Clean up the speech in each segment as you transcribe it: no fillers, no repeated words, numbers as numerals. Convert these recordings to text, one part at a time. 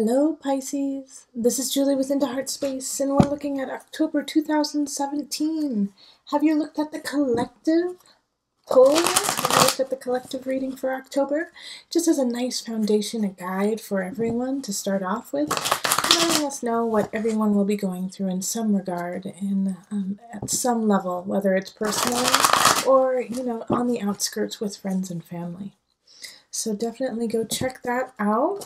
Hello, Pisces. This is Julie with Into Heartspace, and we're looking at October 2017. Have you looked at the collective pull? Have you looked at the collective reading for October? Just as a nice foundation, a guide for everyone to start off with, letting us know what everyone will be going through in some regard, at some level, whether it's personally or, on the outskirts with friends and family. So definitely go check that out.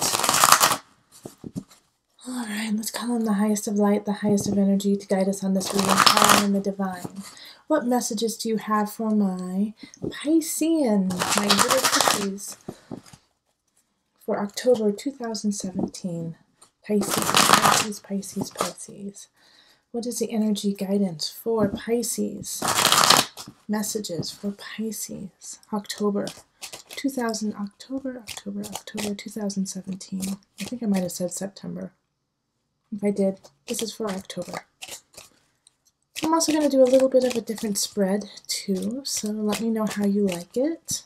All right, let's call on the highest of light, the highest of energy to guide us on this reading, calling in the divine. What messages do you have for my Piscean, my little Pisces, for October 2017? Pisces. What is the energy guidance for Pisces? Messages for Pisces, October 2017. I think I might have said September. If I did, this is for October. I'm also going to do a little bit of a different spread too, so let me know how you like it.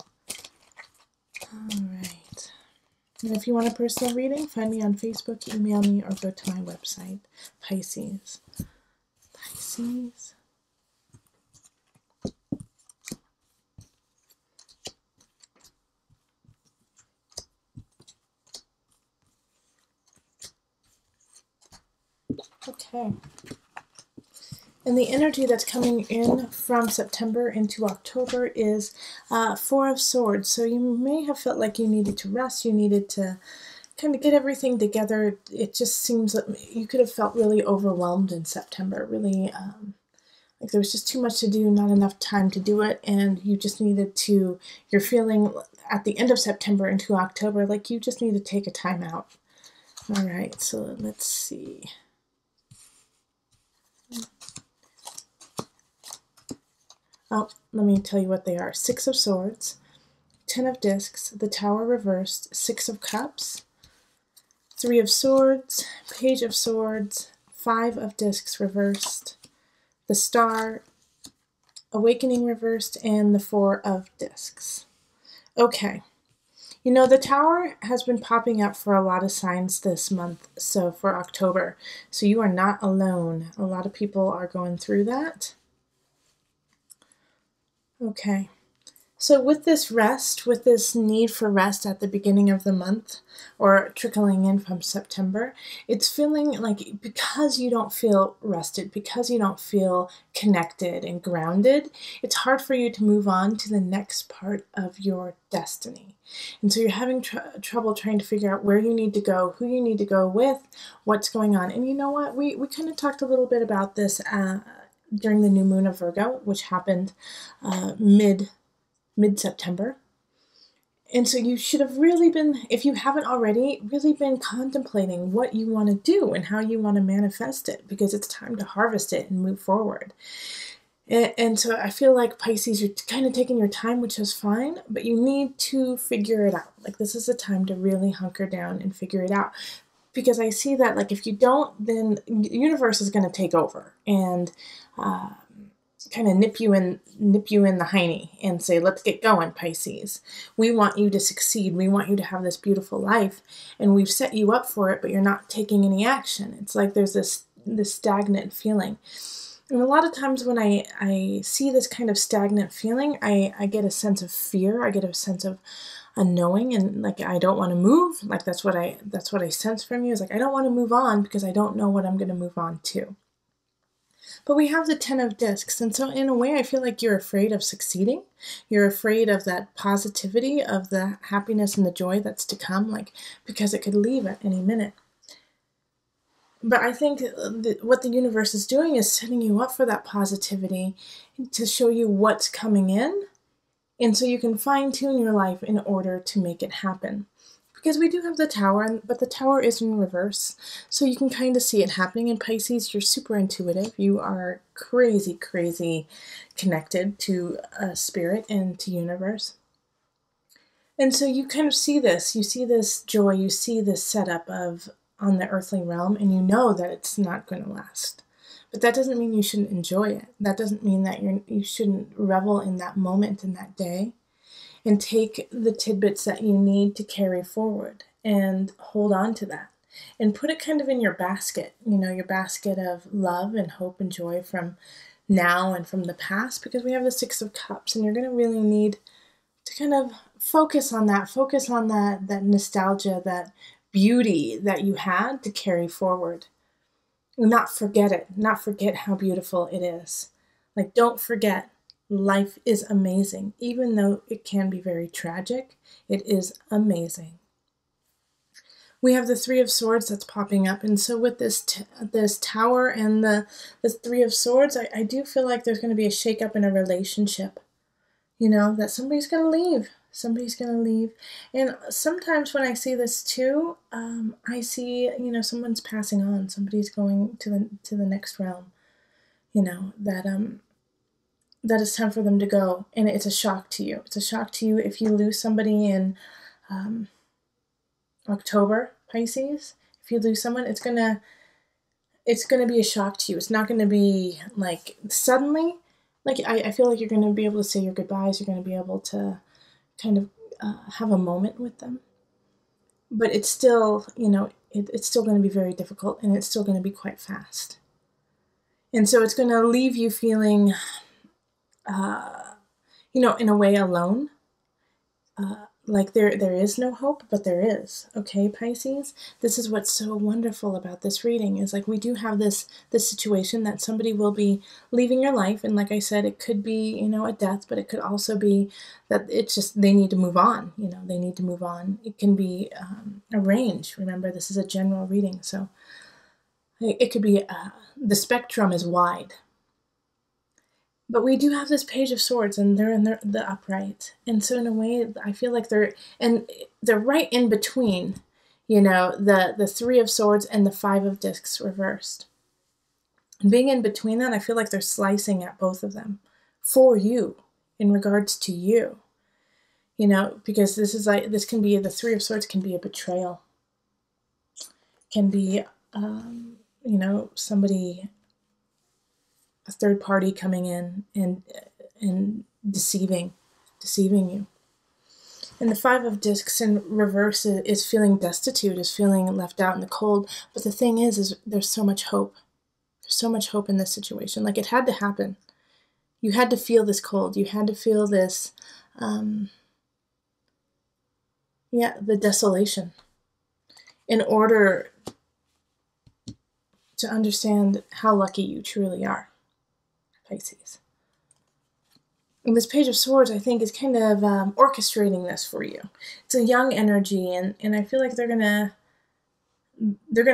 Alright. And if you want a personal reading, find me on Facebook, email me, or go to my website, Pisces. Okay. And the energy that's coming in from September into October is Four of Swords. So you may have felt like you needed to rest, you needed to kind of get everything together. It just seems that you could have felt really overwhelmed in September, really like there was just too much to do, not enough time to do it, and you just needed to, you're feeling at the end of September into October like you just need to take a time out. All right, so let's see. Oh, let me tell you what they are. Six of Swords, Ten of Discs, the Tower reversed, Six of Cups, Three of Swords, Page of Swords, Five of Discs reversed, the Star, Awakening reversed, and the Four of Discs. Okay. You know, the Tower has been popping up for a lot of signs this month, so for October. So you are not alone. A lot of people are going through that. Okay, so with this rest, with this need for rest at the beginning of the month, or trickling in from September, it's feeling like because you don't feel rested, because you don't feel connected and grounded, it's hard for you to move on to the next part of your destiny. And so you're having trouble trying to figure out where you need to go, who you need to go with, what's going on. And you know what? We kind of talked a little bit about this during the new moon of Virgo, which happened mid-September. And so you should have really been, if you haven't already, really been contemplating what you want to do and how you want to manifest it, because it's time to harvest it and move forward. And so I feel like Pisces, you're kind of taking your time, which is fine, but you need to figure it out. Like this is the time to really hunker down and figure it out. Because I see that, like, if you don't, then the universe is going to take over and kind of nip you in the hiney and say, let's get going, Pisces. We want you to succeed. We want you to have this beautiful life, and we've set you up for it, but you're not taking any action. It's like there's this stagnant feeling. And a lot of times when I see this kind of stagnant feeling, I get a sense of fear. I get a sense of unknowing, and like I don't want to move. Like that's what I sense from you, is like I don't want to move on because I don't know what I'm going to move on to. But we have the Ten of Discs, and so in a way I feel like you're afraid of succeeding. You're afraid of that positivity, of the happiness and the joy that's to come, like because it could leave at any minute. But I think what the universe is doing is setting you up for that positivity to show you what's coming in, and so you can fine-tune your life in order to make it happen. Because we do have the Tower, but the Tower is in reverse, so you can kind of see it happening. In Pisces, you're super intuitive. You are crazy, crazy connected to spirit and to universe. And so you kind of see this. You see this joy. You see this setup on the earthly realm, and you know that it's not going to last. But that doesn't mean you shouldn't enjoy it. That doesn't mean that you shouldn't revel in that moment, in that day, and take the tidbits that you need to carry forward and hold on to that. and put it kind of in your basket, your basket of love and hope and joy from now and from the past, because we have the Six of Cups, and you're going to really need to kind of focus on that nostalgia, that beauty that you had to carry forward. Not forget it, not forget how beautiful it is. Like, don't forget, life is amazing. Even though it can be very tragic, it is amazing. We have the Three of Swords that's popping up, and so with this Tower and the Three of Swords, I do feel like there's going to be a shakeup in a relationship. That somebody's going to leave. Somebody's going to leave. And sometimes when I see this too, I see, someone's passing on. Somebody's going to the next realm. That it's time for them to go. And it's a shock to you. It's a shock to you if you lose somebody in October, Pisces. If you lose someone, it's gonna be a shock to you. It's not gonna be like suddenly. Like, I feel like you're gonna be able to say your goodbyes. You're gonna be able to kind of have a moment with them. But it's still, it's still going to be very difficult, and it's still going to be quite fast. And so it's going to leave you feeling, in a way alone. Like there is no hope, but there is. Okay, Pisces? This is what's so wonderful about this reading, is like we do have this situation that somebody will be leaving your life. And like I said, it could be, a death, but it could also be that it's just they need to move on. They need to move on. It can be a range. Remember, this is a general reading. So it could be, the spectrum is wide. But we do have this Page of Swords, and they're in the upright. And so in a way, I feel like they're right in between, the Three of Swords and the Five of Discs reversed. And being in between that, I feel like they're slicing at both of them for you, in regards to you. Because this can be, the Three of Swords can be a betrayal. Can be, somebody, a third party coming in and deceiving you. And the Five of Discs in reverse is feeling destitute, is feeling left out in the cold. But the thing is there's so much hope. There's so much hope in this situation. Like, it had to happen. You had to feel this cold. You had to feel this, the desolation, in order to understand how lucky you truly are, Pisces. And this Page of Swords, I think, is kind of orchestrating this for you. It's a young energy, and I feel like they're gonna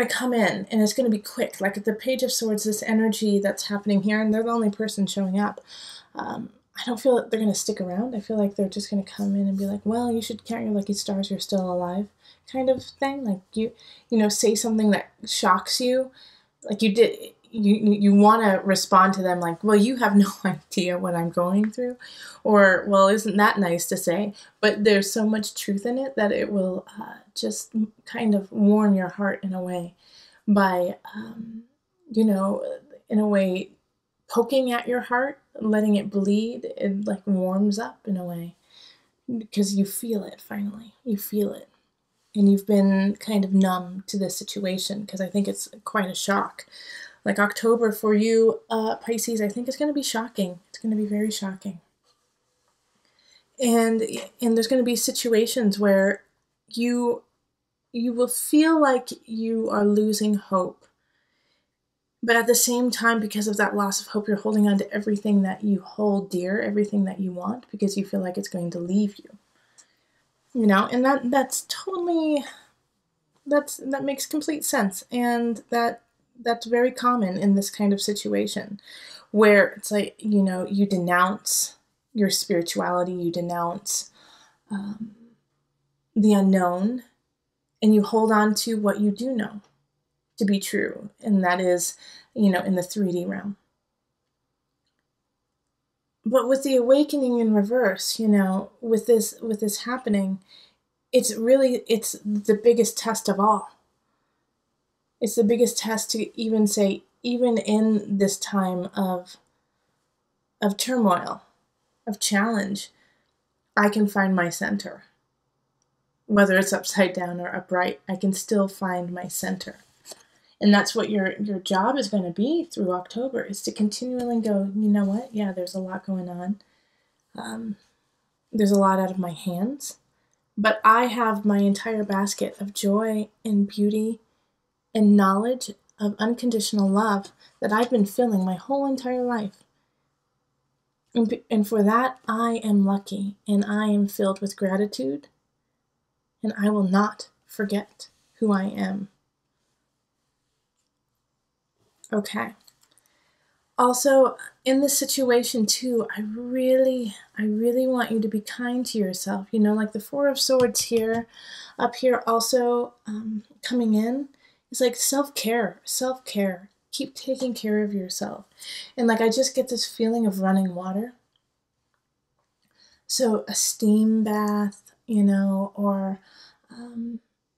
come in, and it's gonna be quick. Like at the Page of Swords, this energy that's happening here, and they're the only person showing up. I don't feel that they're gonna stick around. I feel like they're just gonna come in and be like, well, you should count your lucky stars, you're still alive, kind of thing. Like you say something that shocks you, like you did. You want to respond to them like, well, you have no idea what I'm going through, or, well, isn't that nice to say? But there's so much truth in it that it will just kind of warm your heart in a way by, in a way, poking at your heart, letting it bleed. It like warms up in a way because you feel it finally. You feel it. And you've been kind of numb to this situation because I think it's quite a shock. Like October for you, Pisces, I think it's going to be shocking. It's going to be very shocking. And there's going to be situations where you will feel like you are losing hope. But at the same time, because of that loss of hope, you're holding on to everything that you hold dear, everything that you want, because you feel like it's going to leave you. And that makes complete sense. And that's very common in this kind of situation where it's like, you denounce your spirituality, you denounce the unknown, and you hold on to what you do know to be true. And that is, in the 3D realm. But with the awakening in reverse, with this happening, it's the biggest test of all. It's the biggest test to even say, even in this time of turmoil, of challenge, I can find my center. whether it's upside down or upright, I can still find my center. And that's what your job is going to be through October, is to continually go, you know what? Yeah, there's a lot going on. There's a lot out of my hands. But I have my entire basket of joy and beauty and knowledge of unconditional love that I've been feeling my whole entire life. And for that, I am lucky, and I am filled with gratitude, and I will not forget who I am. Okay. Also, in this situation too, I really want you to be kind to yourself. You know, like the Four of Swords here, up here also coming in, is like self-care. Keep taking care of yourself. And like I just get this feeling of running water. So a steam bath, you know, or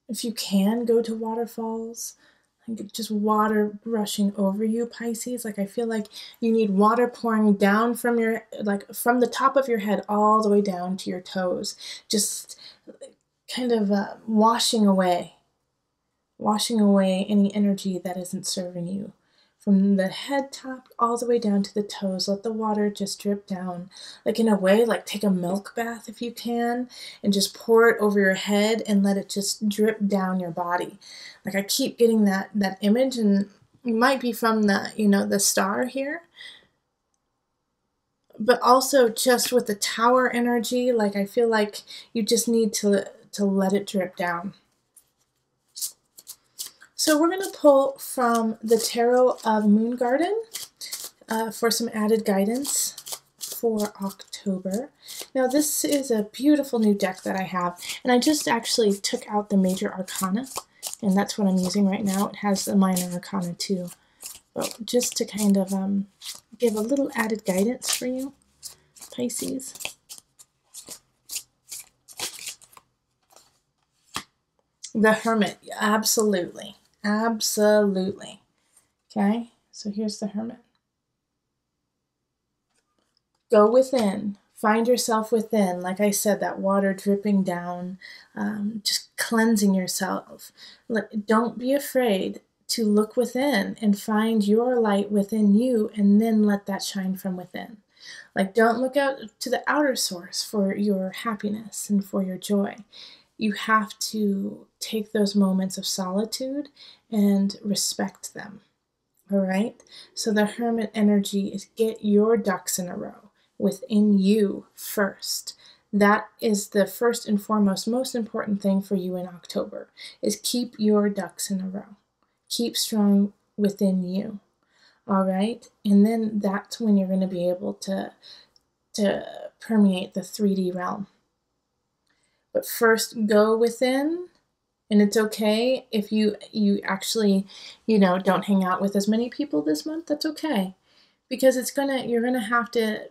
if you can, go to waterfalls. Like just water rushing over you, Pisces. Like I feel like you need water pouring down from from the top of your head all the way down to your toes. Just kind of washing away any energy that isn't serving you. From the head top all the way down to the toes, let the water just drip down. Like in a way, like take a milk bath if you can, and just pour it over your head and let it just drip down your body. Like I keep getting that image, and it might be from the, you know, the star here. But also just with the tower energy, like I feel like you just need to let it drip down. So we're going to pull from the Tarot of Moon Garden for some added guidance for October. Now this is a beautiful new deck that I have, and I just actually took out the Major Arcana, and that's what I'm using right now. It has the Minor Arcana too, but just to kind of give a little added guidance for you, Pisces. The Hermit, absolutely. Absolutely. Okay, so here's the Hermit. Go within. Find yourself within. Like I said, that water dripping down, just cleansing yourself. Don't be afraid to look within and find your light within you, and then let that shine from within. Like don't look out to the outer source for your happiness and for your joy. You have to take those moments of solitude and respect them. All right? So the Hermit energy is get your ducks in a row within you first. That is the first and foremost, most important thing for you in October, is keep your ducks in a row. Keep strong within you. All right? And then that's when you're going to be able to permeate the 3D realm. But first, go within, and it's okay if you actually, you know, don't hang out with as many people this month. That's okay, because you're gonna have to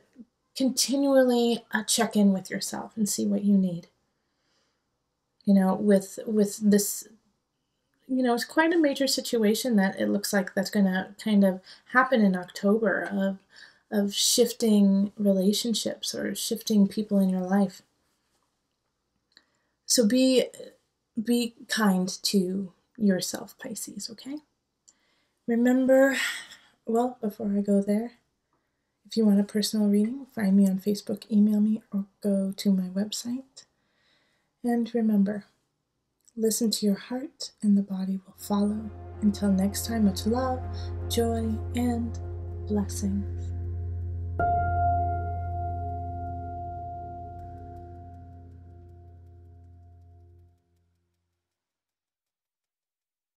continually check in with yourself and see what you need. You know, with this, you know, it's quite a major situation that it looks like that's gonna kind of happen in October of shifting relationships or shifting people in your life. So be kind to yourself, Pisces, okay? Remember, well, before I go there, if you want a personal reading, find me on Facebook, email me, or go to my website. And remember, listen to your heart and the body will follow. Until next time, much love, joy, and blessings.